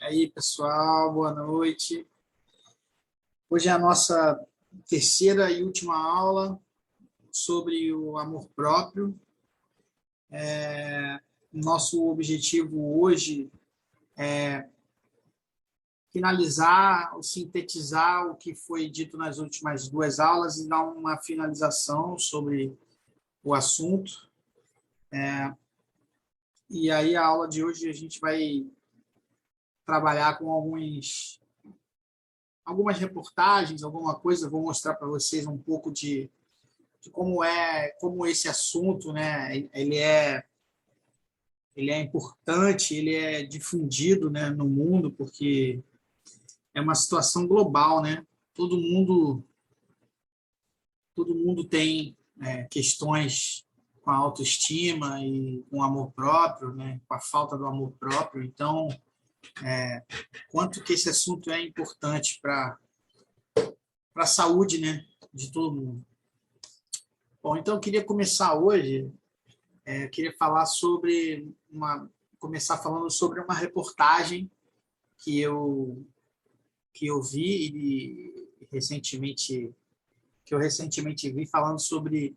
E aí, pessoal, boa noite. Hoje é a nossa terceira e última aula sobre o amor próprio. Nosso objetivo hoje é finalizar ou sintetizar o que foi dito nas últimas duas aulas e dar uma finalização sobre o assunto. E aí, a aula de hoje a gente vai trabalhar com algumas reportagens, alguma coisa. Vou mostrar para vocês um pouco de como esse assunto, né, ele é importante, ele é difundido, né, no mundo, porque é uma situação global, né? Todo mundo, todo mundo tem questões com a autoestima e com o amor próprio, né, com a falta do amor próprio. Então, quanto que esse assunto é importante para a saúde, né, de todo mundo. Bom, então eu queria começar hoje. Eu queria falar sobre começar falando sobre uma reportagem que eu vi recentemente, que eu recentemente vi falando sobre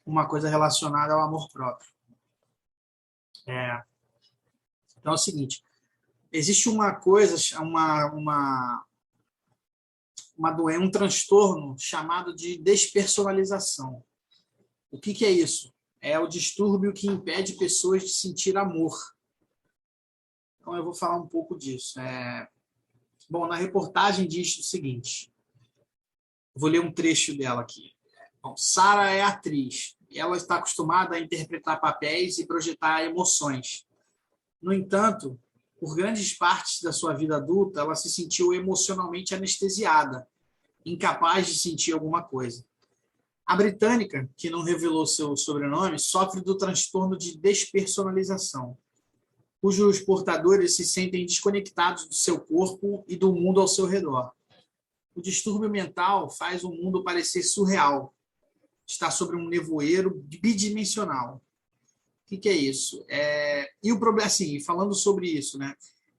uma coisa relacionada ao amor próprio. Então é o seguinte: existe uma coisa, uma doença, um transtorno chamado de despersonalização. O que é isso? É o distúrbio que impede pessoas de sentir amor. Então eu vou falar um pouco disso. Bom, na reportagem diz o seguinte: vou ler um trecho dela aqui. Bom, Sarah é atriz. Ela está acostumada a interpretar papéis e projetar emoções. No entanto, por grandes partes da sua vida adulta, ela se sentiu emocionalmente anestesiada, incapaz de sentir alguma coisa. A britânica, que não revelou seu sobrenome, sofre do transtorno de despersonalização, cujos portadores se sentem desconectados do seu corpo e do mundo ao seu redor. O distúrbio mental faz o mundo parecer surreal, está sobre um nevoeiro bidimensional. O que é isso? E o problema, assim, falando sobre isso, né?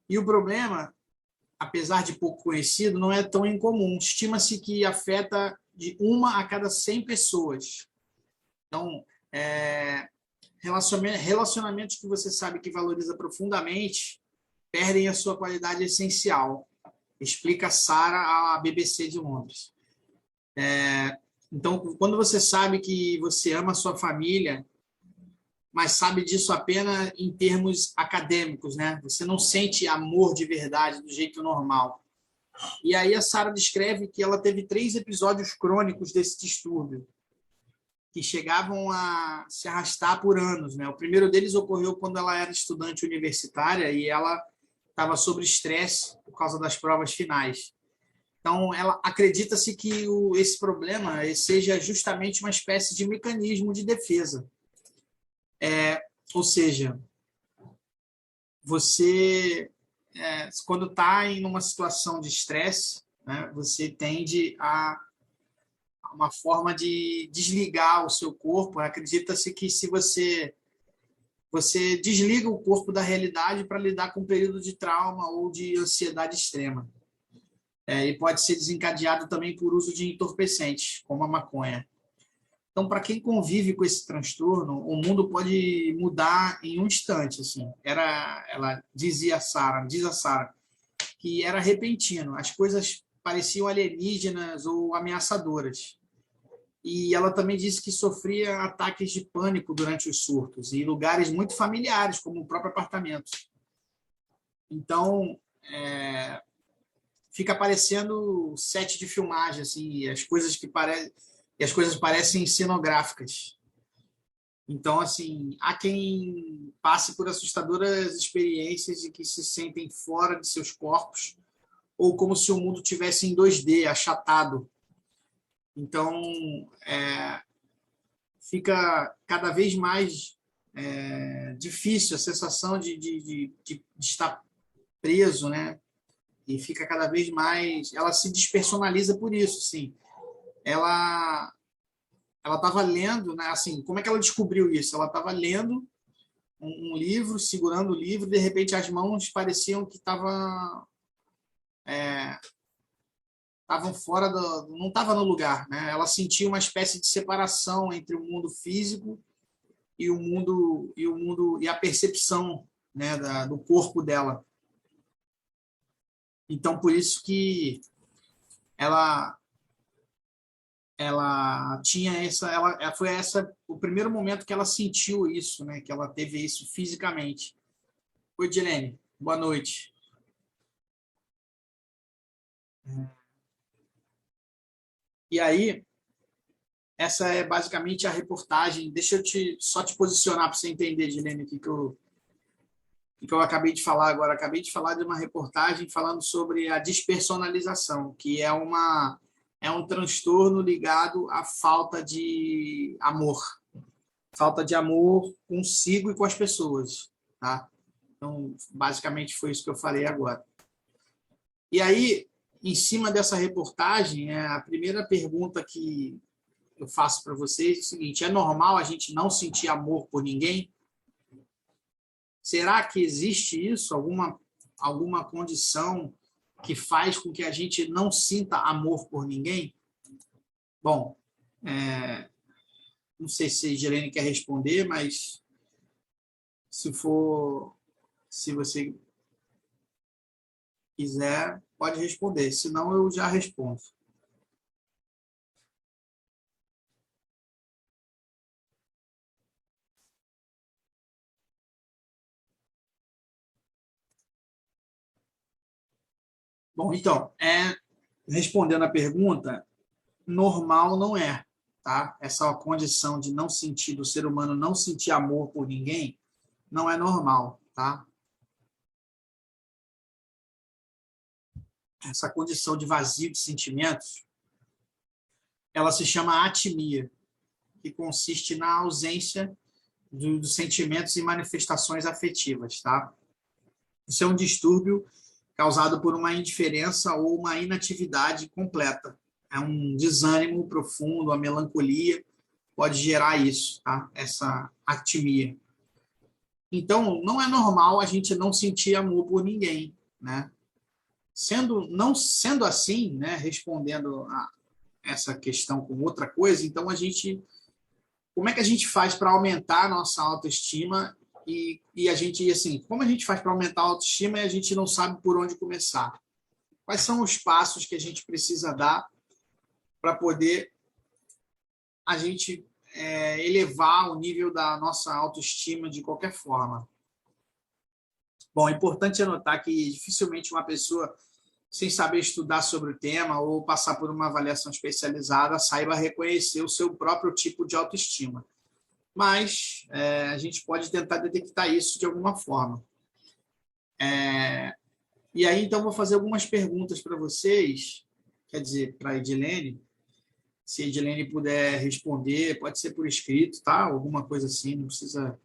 E o problema, apesar de pouco conhecido, não é tão incomum. Estima-se que afeta de 1 a cada 100 pessoas. Então, relacionamentos que você sabe que valoriza profundamente perdem a sua qualidade essencial, explica Sarah à BBC de Londres. Então, quando você sabe que você ama a sua família, mas sabe disso apenas em termos acadêmicos, né? Você não sente amor de verdade do jeito normal. E aí a Sarah descreve que ela teve 3 episódios crônicos desse distúrbio, que chegavam a se arrastar por anos, né? O primeiro deles ocorreu quando ela era estudante universitária e ela estava sob estresse por causa das provas finais. Então, ela acredita-se que esse problema seja justamente uma espécie de mecanismo de defesa. Ou seja, você, quando está em uma situação de estresse, né, você tende a uma forma de desligar o seu corpo. Acredita-se que se você desliga o corpo da realidade para lidar com um período de trauma ou de ansiedade extrema. E pode ser desencadeado também por uso de entorpecentes, como a maconha. Então, para quem convive com esse transtorno, o mundo pode mudar em um instante. Assim. Ela dizia diz a Sarah, que era repentino. As coisas pareciam alienígenas ou ameaçadoras. E ela também disse que sofria ataques de pânico durante os surtos, em lugares muito familiares, como o próprio apartamento. Então, fica parecendo set de filmagem, assim, as coisas parecem cenográficas. Então, assim, há quem passe por assustadoras experiências de que se sentem fora de seus corpos ou como se o mundo tivesse em 2D, achatado. Então, fica cada vez mais difícil a sensação de estar preso, né? E fica cada vez mais... Ela se despersonaliza por isso, sim. Ela estava lendo, né? Assim, como é que ela descobriu isso? Ela estava lendo um livro, segurando o livro, de repente as mãos pareciam que estavam fora não estava no lugar, né? Ela sentia uma espécie de separação entre o mundo físico e a percepção, né, do corpo dela. Então por isso que ela tinha ela foi o primeiro momento que ela sentiu isso, né, que ela teve isso fisicamente. Oi, Dilene, boa noite. E aí, essa é basicamente a reportagem. Deixa eu só te posicionar para você entender, Dilene, o que eu acabei de falar agora. Acabei de falar de uma reportagem falando sobre a despersonalização, que é um transtorno ligado à falta de amor. Falta de amor consigo e com as pessoas. Tá? Então, basicamente, foi isso que eu falei agora. E aí, em cima dessa reportagem, a primeira pergunta que eu faço para vocês é o seguinte: é normal a gente não sentir amor por ninguém? Será que existe isso, alguma condição que faz com que a gente não sinta amor por ninguém? Bom, não sei se a Irene quer responder, mas se for, se você quiser, pode responder. Senão eu já respondo. Bom, então, respondendo a pergunta, normal não é, tá? Essa condição de não sentir, do ser humano não sentir amor por ninguém, não é normal, tá? Essa condição de vazio de sentimentos, ela se chama atimia, que consiste na ausência dos sentimentos e manifestações afetivas, tá? Isso é um distúrbio causado por uma indiferença ou uma inatividade completa. É um desânimo profundo, a melancolia pode gerar isso, tá? Essa atimia. Então, não é normal a gente não sentir amor por ninguém, né? Não sendo assim, né, respondendo a essa questão com outra coisa, então como é que a gente faz para aumentar a nossa autoestima e a gente, assim, como a gente faz para aumentar a autoestima e a gente não sabe por onde começar? Quais são os passos que a gente precisa dar para poder a gente elevar o nível da nossa autoestima de qualquer forma? Bom, é importante anotar que dificilmente uma pessoa sem saber estudar sobre o tema ou passar por uma avaliação especializada saiba reconhecer o seu próprio tipo de autoestima. Mas a gente pode tentar detectar isso de alguma forma. E aí, então, vou fazer algumas perguntas para vocês, quer dizer, para a Edilene. Se a Edilene puder responder, pode ser por escrito, tá? Alguma coisa assim, não precisa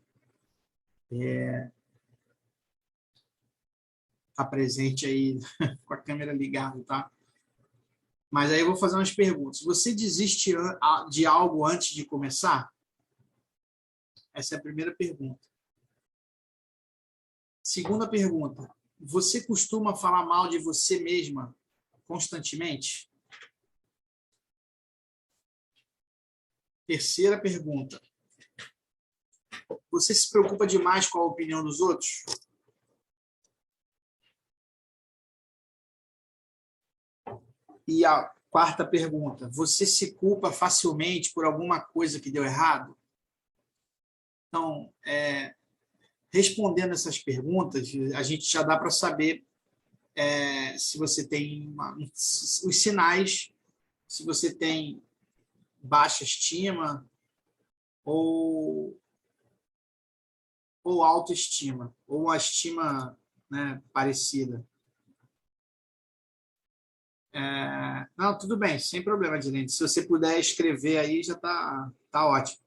estar presente aí com a câmera ligada, tá? Mas aí eu vou fazer umas perguntas. Você desiste de algo antes de começar? Essa é a primeira pergunta. Segunda pergunta. Você costuma falar mal de você mesma constantemente? Terceira pergunta. Você se preocupa demais com a opinião dos outros? E a quarta pergunta. Você se culpa facilmente por alguma coisa que deu errado? Então, respondendo essas perguntas, a gente já dá para saber se você tem os sinais, se você tem baixa estima ou, ou autoestima, ou uma estima, né, parecida. Não, tudo bem, sem problema, Dilene. Se você puder escrever aí, já tá ótimo.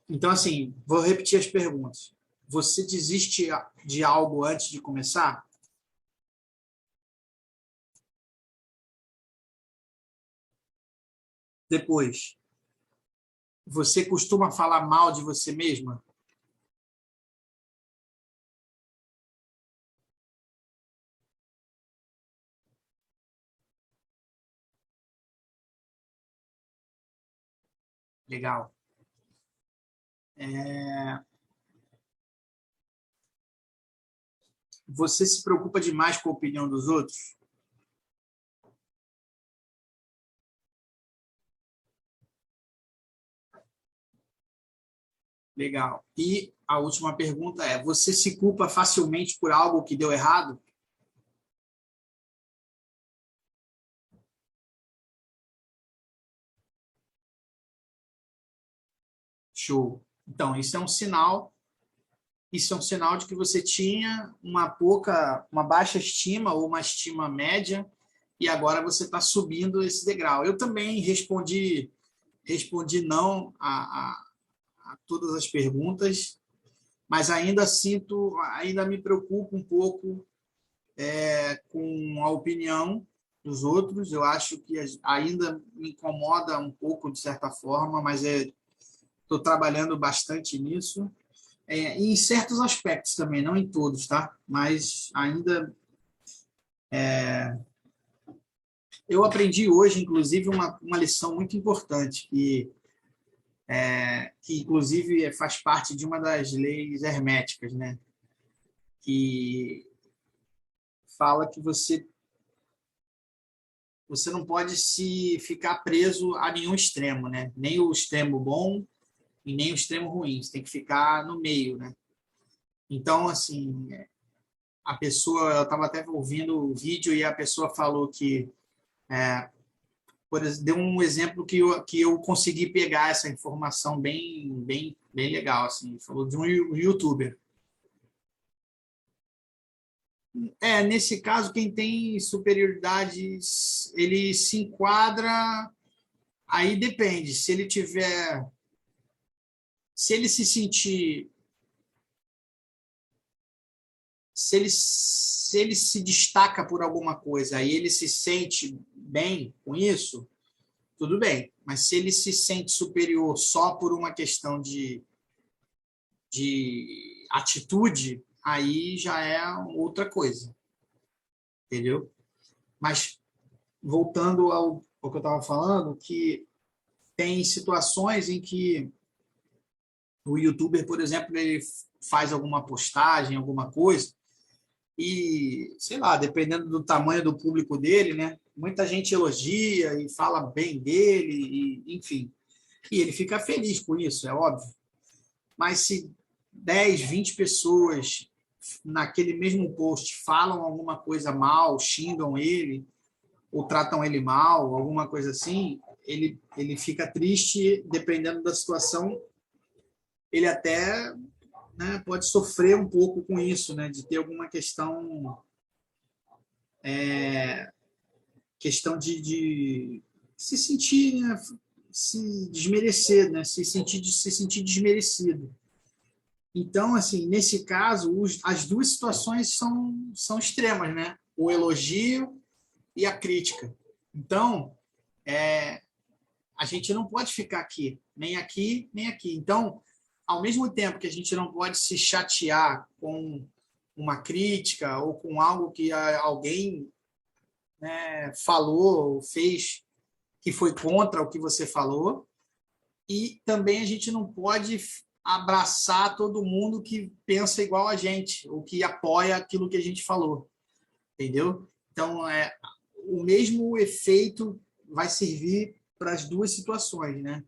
Então, assim, vou repetir as perguntas. Você desiste de algo antes de começar? Depois, Você costuma falar mal de você mesma? Legal. Você se preocupa demais com a opinião dos outros? Legal. E a última pergunta é: você se culpa facilmente por algo que deu errado? Show. Então, isso é um sinal de que você tinha uma baixa estima ou uma estima média e agora você está subindo esse degrau. Eu também respondi não a todas as perguntas, mas ainda me preocupo um pouco com a opinião dos outros. Eu acho que ainda me incomoda um pouco de certa forma, mas estou trabalhando bastante nisso. Em certos aspectos também, não em todos, tá? Mas ainda eu aprendi hoje, inclusive, uma lição muito importante que inclusive faz parte de uma das leis herméticas, né? Que fala que você não pode se ficar preso a nenhum extremo, né? Nem o extremo bom e nem o extremo ruim. Você tem que ficar no meio, né? Então, assim, a pessoa, eu estava até ouvindo o vídeo e a pessoa falou que deu um exemplo que eu consegui pegar essa informação bem legal, assim, falou de um youtuber. Nesse caso, quem tem superioridade, ele se enquadra, aí depende, se ele se sentir, se ele se destaca por alguma coisa, aí ele se sente bem com isso, tudo bem, mas se ele se sente superior só por uma questão de atitude, aí já é outra coisa, entendeu? Mas voltando ao que eu estava falando, que tem situações em que o youtuber, por exemplo, ele faz alguma postagem, alguma coisa, e, sei lá, dependendo do tamanho do público dele, né? Muita gente elogia e fala bem dele, e, enfim. E ele fica feliz com isso, é óbvio. Mas se 10, 20 pessoas naquele mesmo post falam alguma coisa mal, xingam ele, ou tratam ele mal, alguma coisa assim, ele fica triste, dependendo da situação, ele até, né, pode sofrer um pouco com isso, né, de ter alguma questão de se sentir, né, se desmerecer, né, se sentir desmerecido. Então, assim, nesse caso, as duas situações são extremas, né? O elogio e a crítica. Então, a gente não pode ficar aqui, nem aqui, nem aqui. Então, ao mesmo tempo que a gente não pode se chatear com uma crítica ou com algo que alguém, né, falou, fez, que foi contra o que você falou, e também a gente não pode abraçar todo mundo que pensa igual a gente, ou que apoia aquilo que a gente falou, entendeu? Então, o mesmo efeito vai servir para as duas situações, né?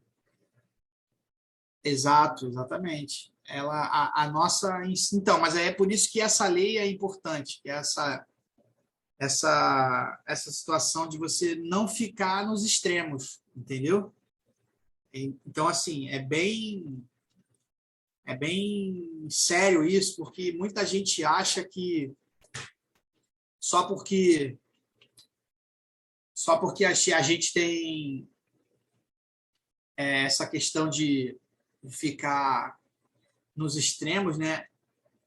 Exato, exatamente. A nossa, então, mas é por isso que essa lei é importante, que é essa situação de você não ficar nos extremos, entendeu? Então, assim, é bem sério isso, porque muita gente acha que só porque só porque a gente tem essa questão de ficar nos extremos, né?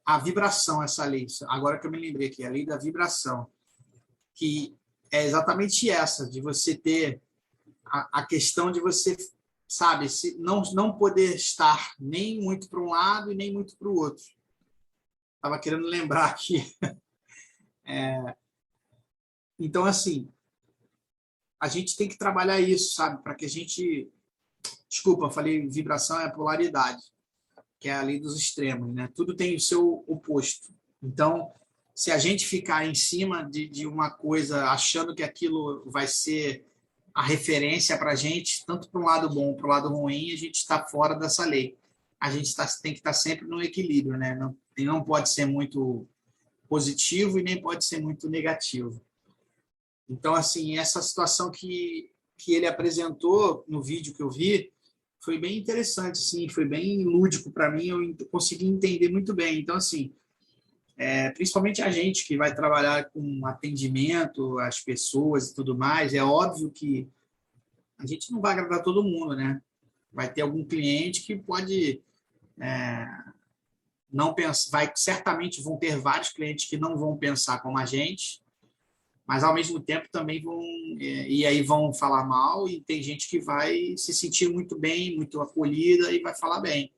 A vibração, essa lei, agora que eu me lembrei aqui, a lei da vibração, que é exatamente essa, de você ter a questão de você sabe, se não poder estar nem muito para um lado e nem muito para o outro. Estava querendo lembrar aqui. Então, assim, a gente tem que trabalhar isso, sabe, para que a gente... Desculpa, falei vibração é polaridade, que é a lei dos extremos, né? Tudo tem o seu oposto. Então, se a gente ficar em cima de uma coisa achando que aquilo vai ser a referência para a gente, tanto para um lado bom, para o lado ruim, a gente está fora dessa lei. A gente tem que estar sempre no equilíbrio, né? Não pode ser muito positivo e nem pode ser muito negativo. Então, assim, essa situação que ele apresentou no vídeo que eu vi foi bem interessante, sim, foi bem lúdico para mim, eu consegui entender muito bem. Então, assim, principalmente a gente que vai trabalhar com atendimento às pessoas e tudo mais, é óbvio que a gente não vai agradar todo mundo, né? Vai ter algum cliente que pode não pensar, certamente vão ter vários clientes que não vão pensar como a gente, mas ao mesmo tempo também vão e aí vão falar mal, e tem gente que vai se sentir muito bem, muito acolhida e vai falar bem.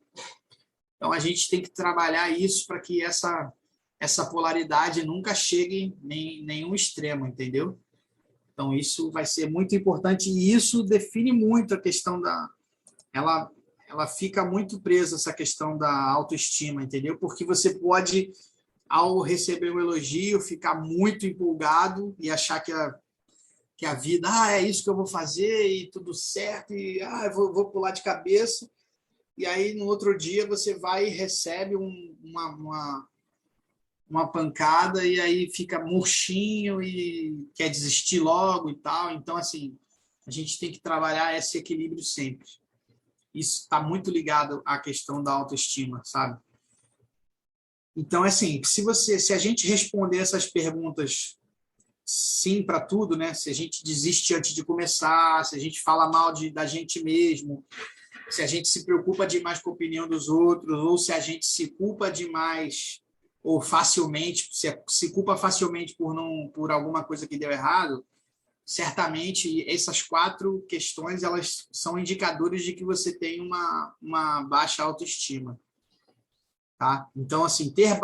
Então a gente tem que trabalhar isso para que essa polaridade nunca chegue em nenhum extremo, entendeu? Então isso vai ser muito importante, e isso define muito a questão ela ela fica muito presa, essa questão da autoestima, entendeu? Porque você pode, ao receber um elogio, ficar muito empolgado e achar que a vida, é isso que eu vou fazer e tudo certo, e eu vou pular de cabeça. E aí, no outro dia, você vai e recebe uma pancada, e aí fica murchinho e quer desistir logo e tal. Então, assim, a gente tem que trabalhar esse equilíbrio sempre. Isso está muito ligado à questão da autoestima, sabe? Então, assim, se a gente responder essas perguntas sim para tudo, né? Se a gente desiste antes de começar, se a gente fala mal da gente mesmo, se a gente se preocupa demais com a opinião dos outros, ou se a gente se culpa demais ou facilmente, se culpa facilmente por alguma coisa que deu errado, certamente essas 4 questões elas são indicadores de que você tem uma baixa autoestima, tá? Então, assim, ter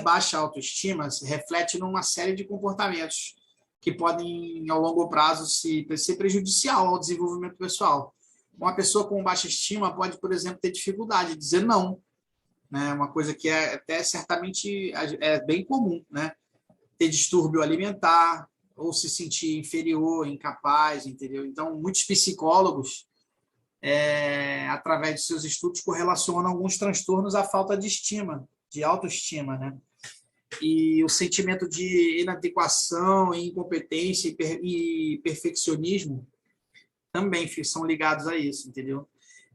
baixa autoestima se reflete numa série de comportamentos que podem, ao longo prazo, ser prejudicial ao desenvolvimento pessoal. Uma pessoa com baixa estima pode, por exemplo, ter dificuldade de dizer não, né? Uma coisa que até certamente bem comum, né? Ter distúrbio alimentar ou se sentir inferior, incapaz, entendeu? Então, muitos psicólogos, através de seus estudos, correlacionam alguns transtornos à falta de estima, de autoestima, né? E o sentimento de inadequação, incompetência e perfeccionismo também são ligados a isso, entendeu?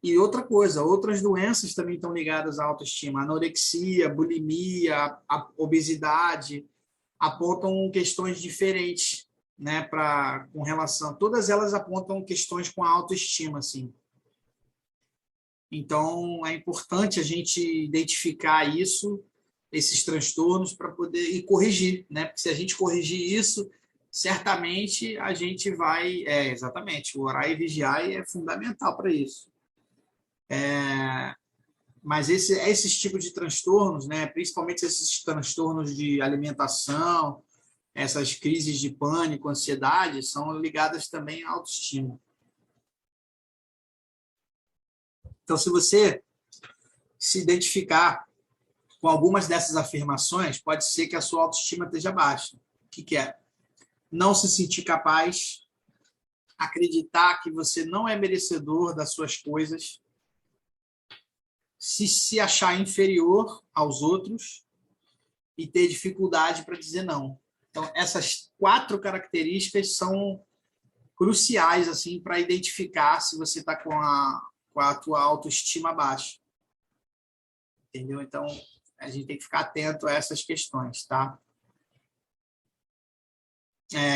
E outra coisa, outras doenças também estão ligadas à autoestima. Anorexia, bulimia, a obesidade apontam questões diferentes, né, com relação. Todas elas apontam questões com a autoestima, assim. Então é importante a gente identificar isso, esses transtornos, para poder ir corrigir, né? Porque se a gente corrigir isso, certamente a gente vai. Exatamente, o orar e vigiar é fundamental para isso. Mas esses tipos de transtornos, né, principalmente esses transtornos de alimentação, essas crises de pânico, ansiedade, são ligadas também à autoestima. Então, se você se identificar com algumas dessas afirmações, pode ser que a sua autoestima esteja baixa. O que é? Não se sentir capaz, acreditar que você não é merecedor das suas coisas, se achar inferior aos outros e ter dificuldade para dizer não. Então, essas 4 características são cruciais assim para identificar se você está com a tua autoestima baixa. Entendeu? Então, a gente tem que ficar atento a essas questões, tá?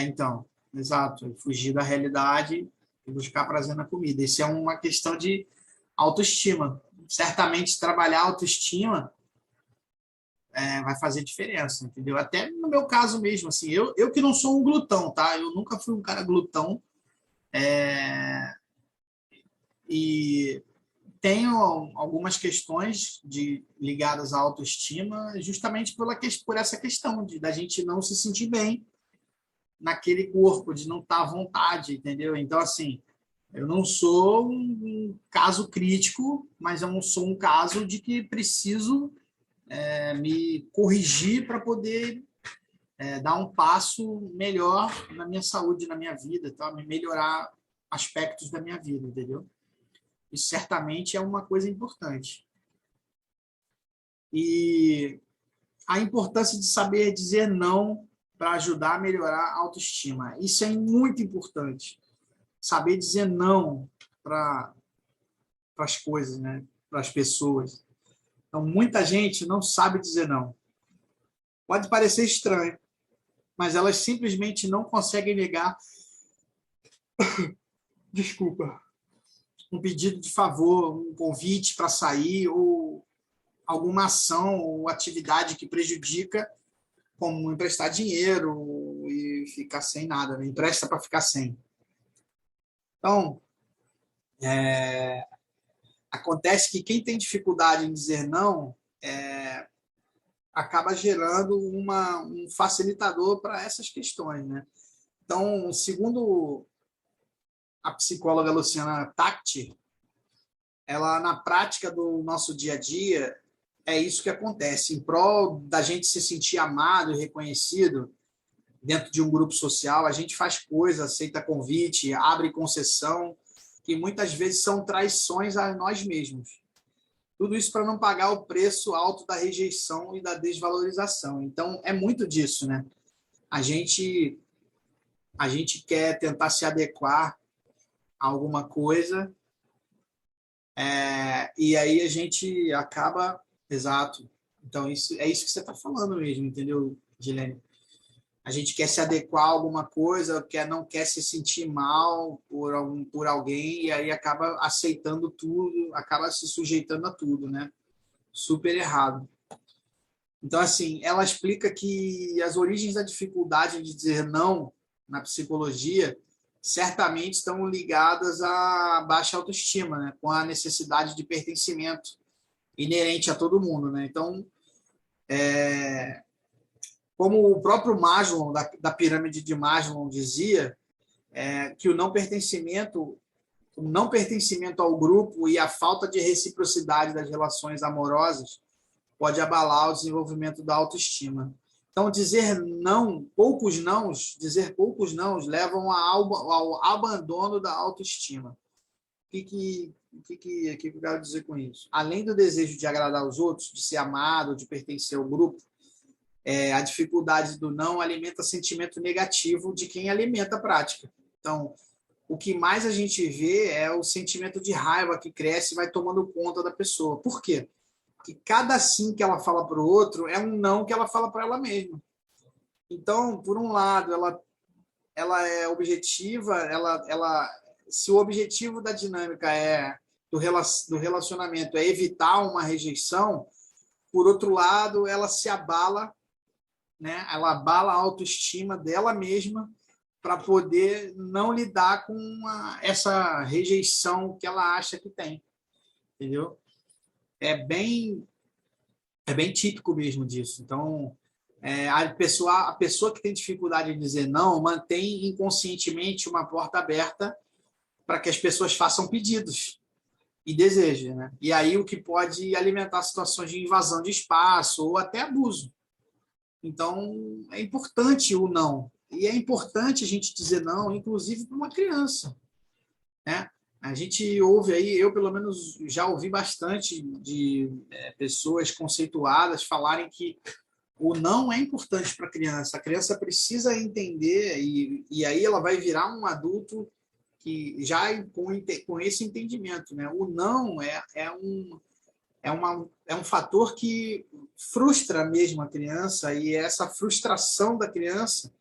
Então, exato. Fugir da realidade e buscar prazer na comida. Isso é uma questão de autoestima. Certamente, trabalhar a autoestima vai fazer diferença, entendeu? Até no meu caso mesmo, assim, eu que não sou um glutão, tá? Eu nunca fui um cara glutão. E tenho algumas questões ligadas à autoestima, justamente por essa questão da gente não se sentir bem naquele corpo, de não estar à vontade, entendeu? Então, assim, eu não sou um caso crítico, mas eu não sou um caso de que preciso me corrigir para poder dar um passo melhor na minha saúde, na minha vida, tá? Melhorar aspectos da minha vida, entendeu? Isso certamente é uma coisa importante. E a importância de saber dizer não para ajudar a melhorar a autoestima. Isso é muito importante. Saber dizer não para as coisas, né? Para as pessoas. Então, muita gente não sabe dizer não. Pode parecer estranho, mas elas simplesmente não conseguem negar, desculpa, um pedido de favor, um convite para sair ou alguma ação ou atividade que prejudica, como emprestar dinheiro e ficar sem nada, né? Empresta para ficar sem. Então, acontece que quem tem dificuldade em dizer não acaba gerando um facilitador para essas questões, né? Então, segundo a psicóloga Luciana Takti, ela, na prática do nosso dia a dia, é isso que acontece. Em prol da gente se sentir amado e reconhecido dentro de um grupo social, a gente faz coisas, aceita convite, abre concessão, que muitas vezes são traições a nós mesmos. Tudo isso para não pagar o preço alto da rejeição e da desvalorização. Então, é muito disso, né? A gente quer tentar se adequar a alguma coisa, e aí a gente acaba... Exato. Então, isso que você está falando mesmo, entendeu, Gilene? A gente quer se adequar a alguma coisa, não quer se sentir mal por alguém, e aí acaba aceitando tudo, acaba se sujeitando a tudo, né? Super errado. Então, assim, ela explica que as origens da dificuldade de dizer não na psicologia certamente estão ligadas à baixa autoestima, né? Com a necessidade de pertencimento inerente a todo mundo, né? Então, como o próprio Maslow, da pirâmide de Maslow, dizia, que o não pertencimento ao grupo e a falta de reciprocidade das relações amorosas pode abalar o desenvolvimento da autoestima. Então, dizer poucos nãos levam ao abandono da autoestima. O que eu quero dizer com isso? Além do desejo de agradar os outros, de ser amado, de pertencer ao grupo, a dificuldade do não alimenta sentimento negativo de quem alimenta a prática. Então, o que mais a gente vê é o sentimento de raiva que cresce e vai tomando conta da pessoa. Por quê? Porque cada sim que ela fala para o outro é um não que ela fala para ela mesma. Então, por um lado, ela é objetiva, se o objetivo da dinâmica do relacionamento é evitar uma rejeição, por outro lado, ela se abala, né? Ela abala a autoestima dela mesma para poder não lidar com essa rejeição que ela acha que tem, entendeu? É bem típico mesmo disso. Então, a pessoa que tem dificuldade de dizer não mantém inconscientemente uma porta aberta para que as pessoas façam pedidos e desejem, né? E aí o que pode alimentar situações de invasão de espaço ou até abuso. Então, é importante o não. E é importante a gente dizer não, inclusive para uma criança, né? A gente ouve aí, eu pelo menos já ouvi bastante de pessoas conceituadas falarem que o não é importante para a criança. A criança precisa entender e aí ela vai virar um adulto que já com esse entendimento, né? O não é um fator que frustra mesmo a criança e essa frustração da criança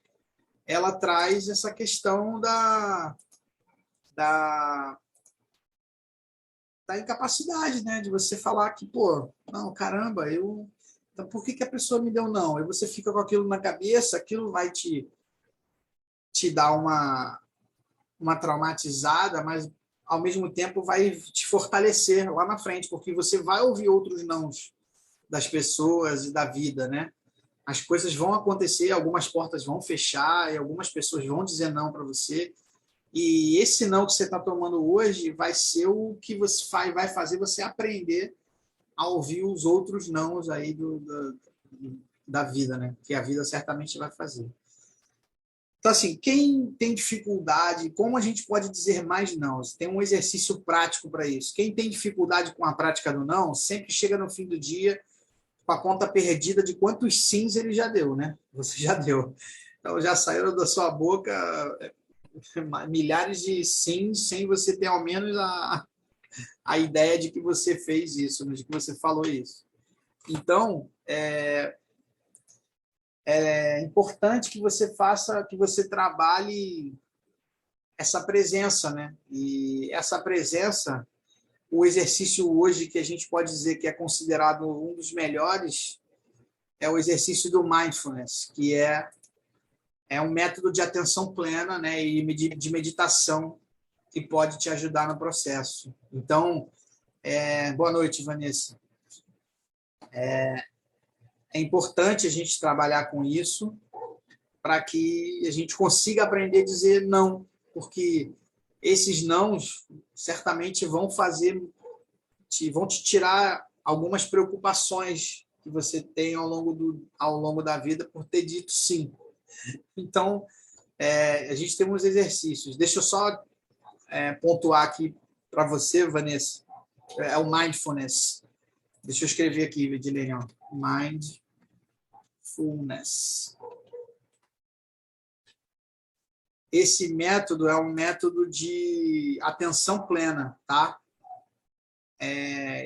ela traz essa questão da, da incapacidade, né? De você falar que, pô, não, caramba, então por que a pessoa me deu não? Aí você fica com aquilo na cabeça, aquilo vai te dar uma traumatizada, mas ao mesmo tempo, vai te fortalecer lá na frente, porque você vai ouvir outros nãos das pessoas e da vida, né? As coisas vão acontecer, algumas portas vão fechar e algumas pessoas vão dizer não para você. E esse não que você está tomando hoje vai ser o que você vai fazer você aprender a ouvir os outros nãos aí da vida, né? Que a vida certamente vai fazer. Então, assim, quem tem dificuldade, como a gente pode dizer mais não? Tem um exercício prático para isso. Quem tem dificuldade com a prática do não, sempre chega no fim do dia com a conta perdida de quantos sims ele já deu, né? Você já deu. Então, já saíram da sua boca milhares de sims sem você ter ao menos a ideia de que você fez isso, de que você falou isso. Então, é importante que você faça, que você trabalhe essa presença, né? E essa presença, o exercício hoje que a gente pode dizer que é considerado um dos melhores é o exercício do mindfulness, que é um método de atenção plena, né? E de meditação que pode te ajudar no processo. Então, boa noite, Vanessa. É importante a gente trabalhar com isso para que a gente consiga aprender a dizer não, porque esses nãos certamente vão te tirar algumas preocupações que você tem ao longo da vida por ter dito sim. Então, a gente tem uns exercícios. Deixa eu só pontuar aqui para você, Vanessa. É o mindfulness. Deixa eu escrever aqui, Edilene. Mindfulness. Esse método é um método de atenção plena, tá?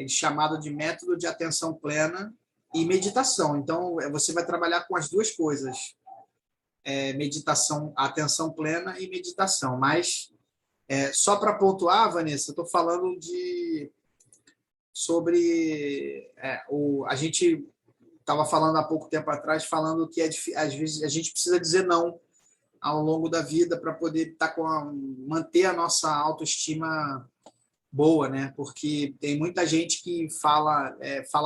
Chamado de método de atenção plena e meditação. Então, você vai trabalhar com as duas coisas. Meditação, atenção plena e meditação. Mas, só para pontuar, Vanessa, eu estou falando sobre... a gente estava falando há pouco tempo atrás, falando que às vezes a gente precisa dizer não ao longo da vida para poder manter a nossa autoestima boa, né? Porque tem muita gente que fala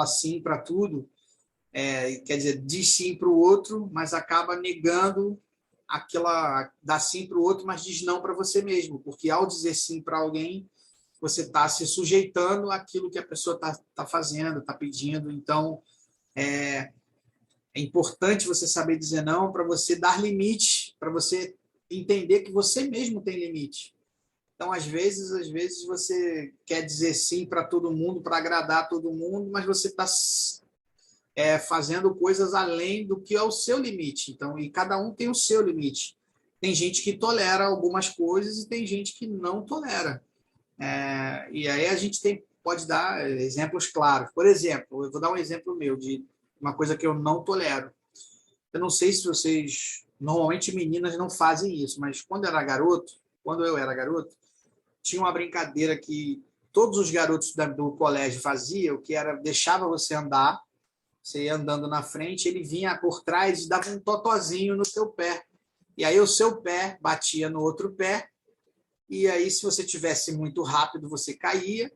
sim para tudo, quer dizer, diz sim para o outro, mas acaba negando dá sim para o outro, mas diz não para você mesmo, porque ao dizer sim para alguém, você está se sujeitando àquilo que a pessoa está fazendo, está pedindo. Então, é importante você saber dizer não para você dar limite, para você entender que você mesmo tem limite. Então, às vezes você quer dizer sim para todo mundo, para agradar todo mundo, mas você está fazendo coisas além do que é o seu limite. Então, e cada um tem o seu limite. Tem gente que tolera algumas coisas e tem gente que não tolera. E aí a gente pode dar exemplos claros. Por exemplo, eu vou dar um exemplo meu de uma coisa que eu não tolero. Eu não sei se vocês... Normalmente meninas não fazem isso, mas quando eu era garoto, tinha uma brincadeira que todos os garotos do colégio faziam, que era deixava você andar, você ia andando na frente, ele vinha por trás e dava um totozinho no seu pé. E aí o seu pé batia no outro pé, e aí se você tivesse muito rápido, você caía,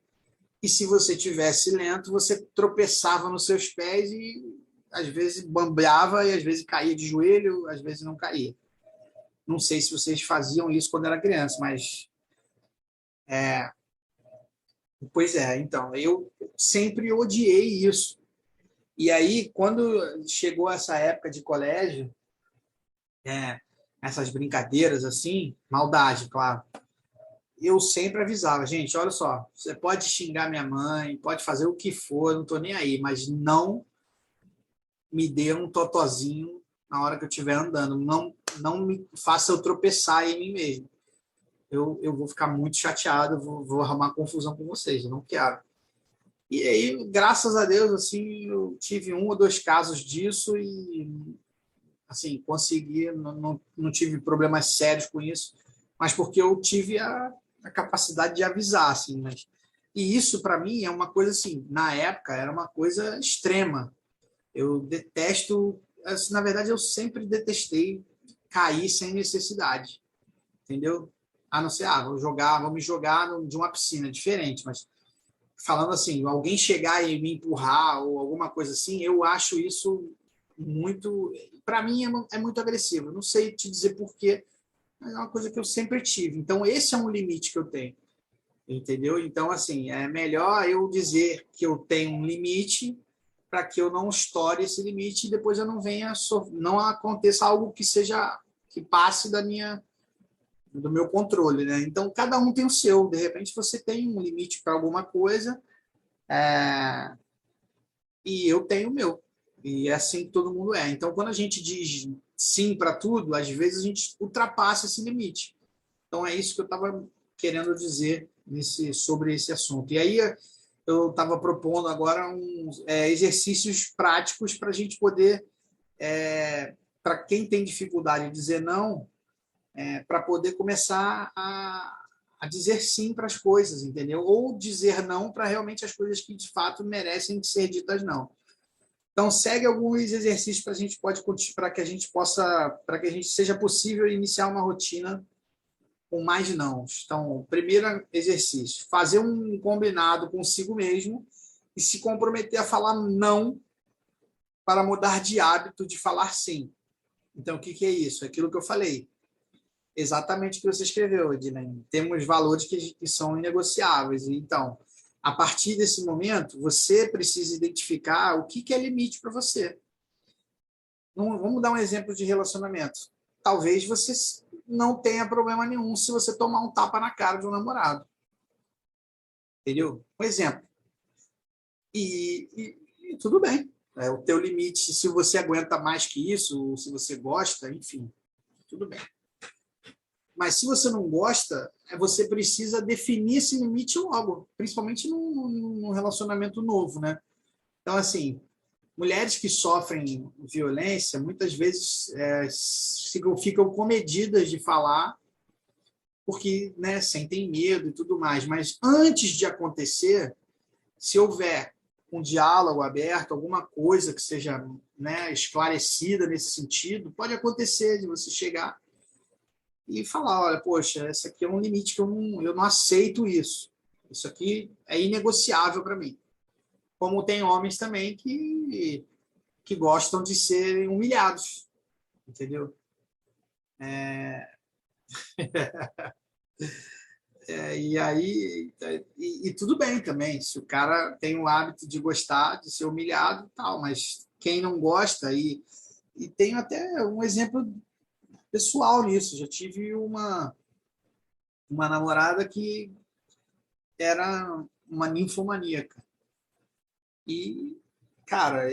e se você tivesse lento, você tropeçava nos seus pés e às vezes bambeava e às vezes caía de joelho, às vezes não caía. Não sei se vocês faziam isso quando era criança, mas pois então, eu sempre odiei isso. E aí, quando chegou essa época de colégio, essas brincadeiras assim, maldade, claro, eu sempre avisava, gente, olha só, você pode xingar minha mãe, pode fazer o que for, não estou nem aí, mas não me dê um totozinho na hora que eu estiver andando, não me faça eu tropeçar em mim mesmo. Eu vou ficar muito chateado, vou arrumar confusão com vocês, eu não quero. E aí, graças a Deus, assim, eu tive 1 ou 2 casos disso e, assim, consegui, não tive problemas sérios com isso, mas porque eu tive a capacidade de avisar, assim, e isso, para mim, é uma coisa, assim, na época, era uma coisa extrema. Eu detesto, na verdade, eu sempre detestei cair sem necessidade, entendeu? A não ser, vamos me jogar de uma piscina, diferente, mas falando assim, alguém chegar e me empurrar ou alguma coisa assim, eu acho isso muito, para mim é muito agressivo. Não sei te dizer por quê, mas é uma coisa que eu sempre tive. Então esse é um limite que eu tenho, entendeu? Então assim, é melhor eu dizer que eu tenho um limite para que eu não estoure esse limite e depois eu não aconteça algo que passe do meu controle, né? Então cada um tem o seu. De repente você tem um limite para alguma coisa, é, e eu tenho o meu. E é assim que todo mundo é. Então, quando a gente diz sim para tudo, às vezes a gente ultrapassa esse limite. Então, é isso que eu estava querendo dizer sobre esse assunto. E aí, eu estava propondo agora uns exercícios práticos para a gente poder, para quem tem dificuldade de dizer não, para poder começar a dizer sim para as coisas, entendeu? Ou dizer não para realmente as coisas que de fato merecem ser ditas não. Então, segue alguns exercícios para que a gente possa, para que a gente seja possível iniciar uma rotina com mais nãos. Então, primeiro exercício, fazer um combinado consigo mesmo e se comprometer a falar não para mudar de hábito de falar sim. Então, o que é isso? É aquilo que eu falei. Exatamente o que você escreveu, Ednei. Temos valores que são inegociáveis. Então, a partir desse momento, você precisa identificar o que é limite para você. Vamos dar um exemplo de relacionamento. Talvez você não tenha problema nenhum se você tomar um tapa na cara de um namorado. Entendeu? Um exemplo. E tudo bem. É o teu limite, se você aguenta mais que isso, ou se você gosta, enfim, tudo bem. Mas se você não gosta, você precisa definir esse limite logo, principalmente num relacionamento novo, né? Então, assim, mulheres que sofrem violência, muitas vezes ficam comedidas de falar, porque, né, sentem medo e tudo mais. Mas antes de acontecer, se houver um diálogo aberto, alguma coisa que seja, né, esclarecida nesse sentido, pode acontecer de você chegar e falar, olha, poxa, esse aqui é um limite que eu não aceito isso. Isso aqui é inegociável para mim. Como tem homens também que gostam de serem humilhados, entendeu? E aí, tudo bem também, se o cara tem o hábito de gostar de ser humilhado e tal, mas quem não gosta, e tenho até um exemplo pessoal nisso, já tive uma namorada que era uma ninfomaníaca. E, cara,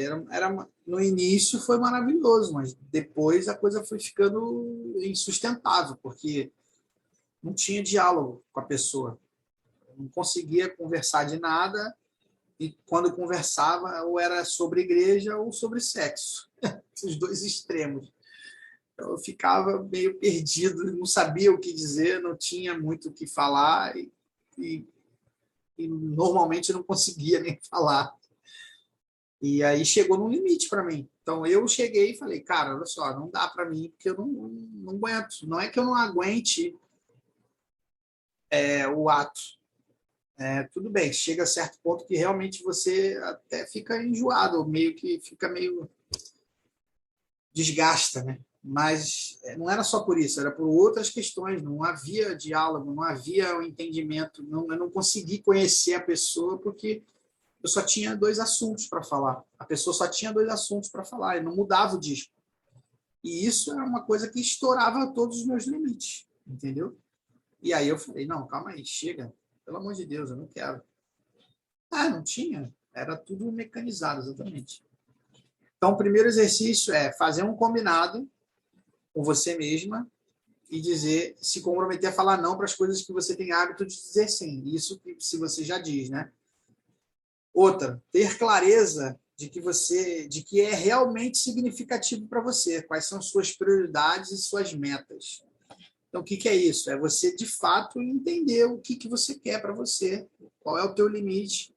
no início foi maravilhoso, mas depois a coisa foi ficando insustentável, porque não tinha diálogo com a pessoa. Não conseguia conversar de nada, e quando conversava, ou era sobre igreja ou sobre sexo. Os dois extremos. Então, eu ficava meio perdido, não sabia o que dizer, não tinha muito o que falar, e, e normalmente não conseguia nem falar. E aí chegou num limite para mim. Então eu cheguei e falei, cara, olha só, não dá para mim, porque eu não aguento. Não é que eu não aguente o ato. Tudo bem, chega a certo ponto que realmente você até fica enjoado, meio que fica meio desgasta, né? Mas não era só por isso, era por outras questões. Não havia diálogo, não havia o entendimento. Eu não consegui conhecer a pessoa porque eu só tinha dois assuntos para falar. A pessoa só tinha dois assuntos para falar, e não mudava o disco. E isso era uma coisa que estourava todos os meus limites, entendeu? E aí eu falei, não, calma aí, chega. Pelo amor de Deus, eu não quero. Ah, não tinha. Era tudo mecanizado, exatamente. Então, o primeiro exercício é fazer um combinado com você mesma e se comprometer a falar não para as coisas que você tem hábito de dizer sim. Isso se você já diz, né? Outra, ter clareza de que é realmente significativo para você, quais são suas prioridades e suas metas. Então, o que é isso? É você, de fato, entender o que você quer para você, qual é o teu limite,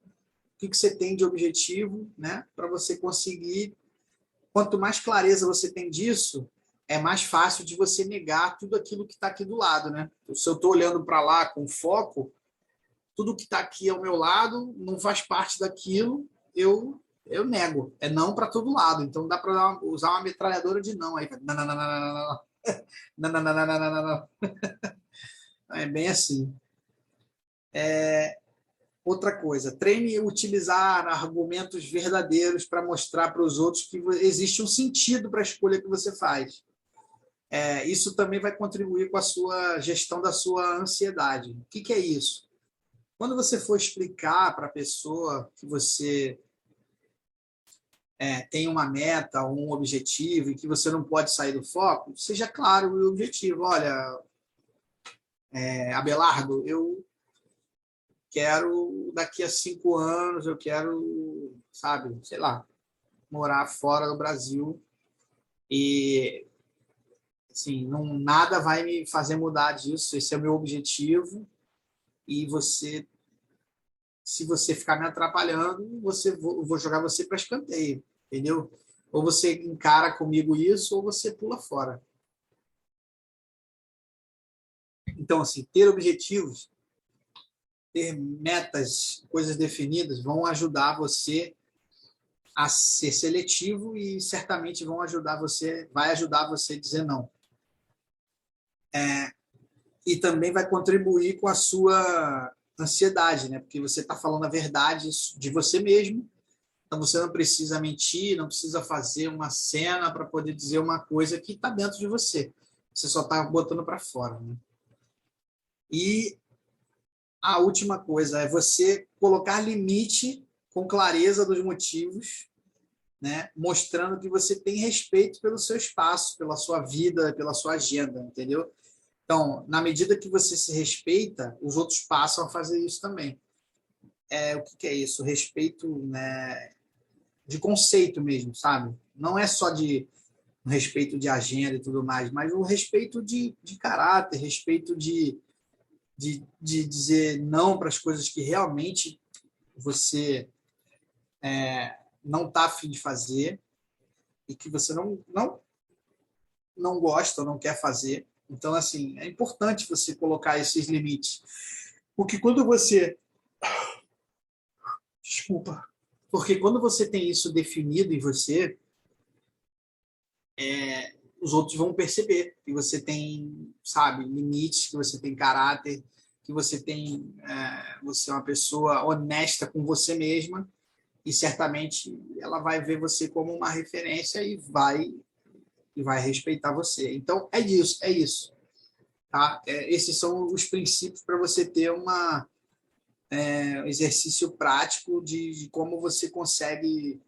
o que você tem de objetivo, né? Para você conseguir. Quanto mais clareza você tem disso, é mais fácil de você negar tudo aquilo que está aqui do lado, né? Se eu estou olhando para lá com foco, tudo que está aqui ao meu lado não faz parte daquilo, eu nego. É não para todo lado. Então dá para usar uma metralhadora de não. Aí, não, não, não, não, não, não, não, não, não, não, não, não, não. É bem assim. Outra coisa, treine a utilizar argumentos verdadeiros para mostrar para os outros que existe um sentido para a escolha que você faz. Isso também vai contribuir com a sua gestão da sua ansiedade. O que é isso? Quando você for explicar para a pessoa que você tem uma meta, um objetivo e que você não pode sair do foco, seja claro o objetivo. Olha, Abelardo, eu quero daqui a 5 anos, eu quero, sabe, sei lá, morar fora do Brasil e assim, não, nada vai me fazer mudar disso. Esse é o meu objetivo e se você ficar me atrapalhando, vou jogar você para escanteio, entendeu? Ou você encara comigo isso, ou você pula fora. Então, assim, ter objetivos, ter metas, coisas definidas, vão ajudar você a ser seletivo e certamente vai ajudar você a dizer não. E também vai contribuir com a sua ansiedade, né? Porque você está falando a verdade de você mesmo. Então você não precisa mentir, não precisa fazer uma cena para poder dizer uma coisa que está dentro de você. Você só está botando para fora, né? E a última coisa é você colocar limite com clareza dos motivos, né? Mostrando que você tem respeito pelo seu espaço, pela sua vida, pela sua agenda, entendeu? Então, na medida que você se respeita, os outros passam a fazer isso também. O que é isso? Respeito, né, de conceito mesmo, sabe? Não é só de respeito de agenda e tudo mais, mas o respeito de caráter, respeito de dizer não para as coisas que realmente você não está afim de fazer e que você não gosta ou não quer fazer. Então, assim, é importante você colocar esses limites. Porque quando você. Desculpa. Porque quando você tem isso definido em você, os outros vão perceber que você tem, sabe, limites, que você tem caráter, que você é uma pessoa honesta com você mesma e certamente ela vai ver você como uma referência e vai respeitar você. Então é isso, tá? Esses são os princípios para você ter um exercício prático de como você consegue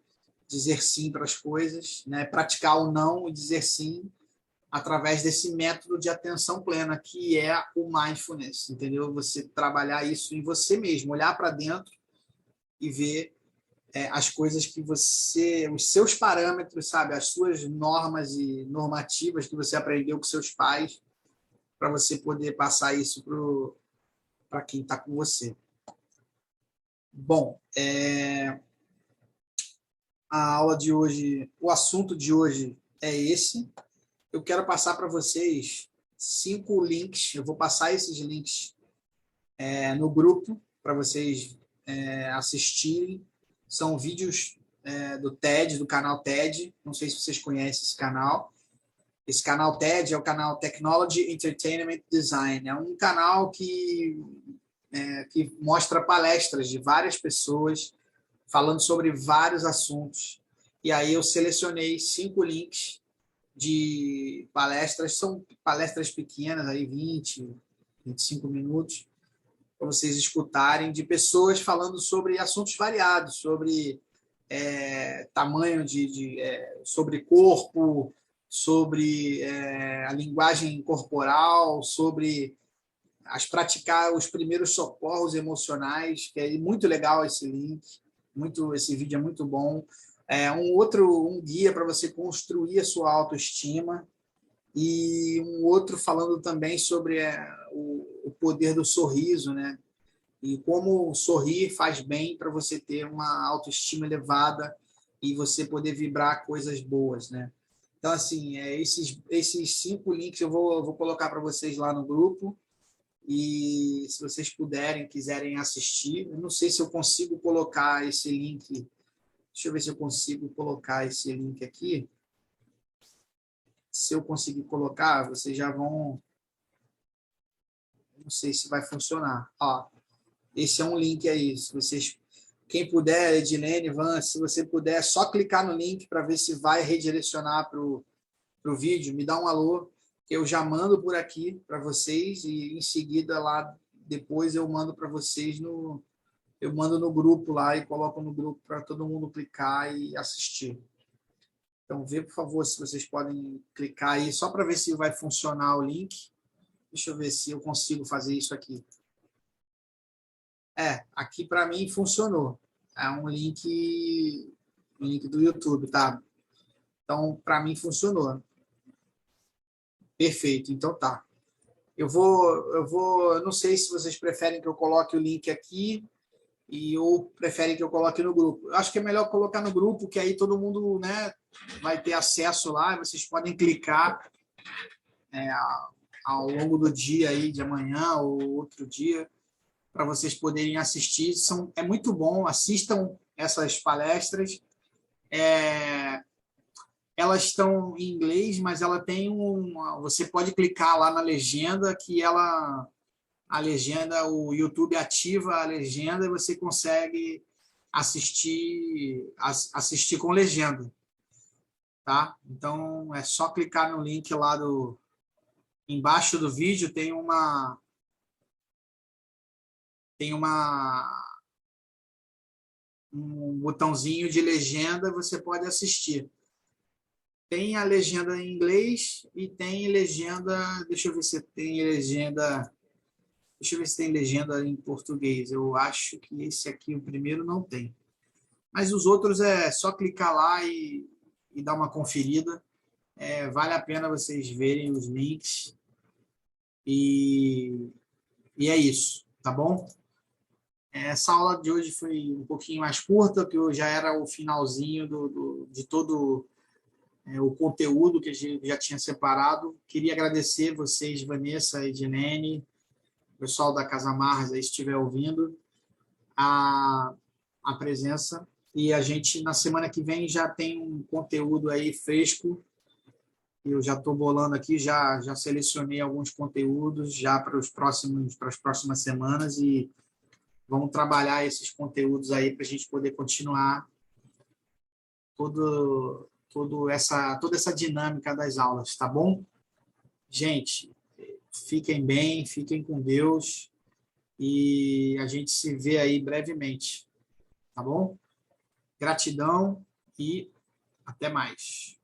dizer sim para as coisas, né? Praticar o não e dizer sim através desse método de atenção plena, que é o mindfulness, entendeu? Você trabalhar isso em você mesmo, olhar para dentro e ver as coisas que os seus parâmetros, sabe, as suas normas e normativas que você aprendeu com seus pais, para você poder passar isso para quem está com você. Bom, a aula de hoje, o assunto de hoje é esse. Eu quero passar para vocês 5 links. Eu vou passar esses links no grupo para vocês assistirem. São vídeos do TED, do canal TED. Não sei se vocês conhecem esse canal. Esse canal TED é o canal Technology Entertainment Design. É um canal que mostra palestras de várias pessoas falando sobre vários assuntos. E aí eu selecionei 5 links de palestras, são palestras pequenas, aí 25 minutos, para vocês escutarem, de pessoas falando sobre assuntos variados, sobre tamanho sobre corpo, sobre a linguagem corporal, sobre praticar os primeiros socorros emocionais, que é muito legal esse link, esse vídeo é muito bom. Um guia para você construir a sua autoestima e um outro falando também sobre o poder do sorriso, né? E como sorrir faz bem para você ter uma autoestima elevada e você poder vibrar coisas boas, né? Então, assim, esses 5 links eu vou colocar para vocês lá no grupo. E se vocês puderem, quiserem assistir, eu não sei se eu consigo colocar esse link. Deixa eu ver se eu consigo colocar esse link aqui. Se eu conseguir colocar, vocês já vão... Não sei se vai funcionar. Ó, esse é um link aí. Se vocês, quem puder, Edilene, Van, se você puder, só clicar no link para ver se vai redirecionar para o vídeo. Me dá um alô, que eu já mando por aqui para vocês e em seguida lá depois eu mando para vocês eu mando no grupo lá e coloco no grupo para todo mundo clicar e assistir. Então, vê, por favor, se vocês podem clicar aí, só para ver se vai funcionar o link. Deixa eu ver se eu consigo fazer isso aqui. Aqui para mim funcionou. É um link do YouTube, tá? Então, para mim funcionou. Perfeito, então tá. Eu não sei se vocês preferem que eu coloque o link aqui ou preferem que eu coloque no grupo. Eu acho que é melhor colocar no grupo, que aí todo mundo, né, vai ter acesso lá, e vocês podem clicar ao longo do dia aí, de amanhã ou outro dia, para vocês poderem assistir. É muito bom, assistam essas palestras. Elas estão em inglês, mas ela tem você pode clicar lá na legenda, que a legenda, o YouTube ativa a legenda e você consegue assistir com legenda, tá? Então é só clicar no link lá embaixo do vídeo, tem um botãozinho de legenda, você pode assistir. Tem a legenda em inglês e tem legenda, deixa eu ver se tem legenda, deixa eu ver se tem legenda em português. Eu acho que esse aqui, o primeiro, não tem. Mas os outros é só clicar lá e dar uma conferida. Vale a pena vocês verem os links. E é isso, tá bom? Essa aula de hoje foi um pouquinho mais curta, porque já era o finalzinho de todo o conteúdo que a gente já tinha separado. Queria agradecer vocês, Vanessa e Edilene, o pessoal da Casa Marras, aí, se estiver ouvindo, a presença. E a gente, na semana que vem, já tem um conteúdo aí fresco. Eu já estou bolando aqui, já selecionei alguns conteúdos já para as próximas semanas e vamos trabalhar esses conteúdos aí para a gente poder continuar toda essa dinâmica das aulas, tá bom? Gente, fiquem bem, fiquem com Deus e a gente se vê aí brevemente, tá bom? Gratidão e até mais.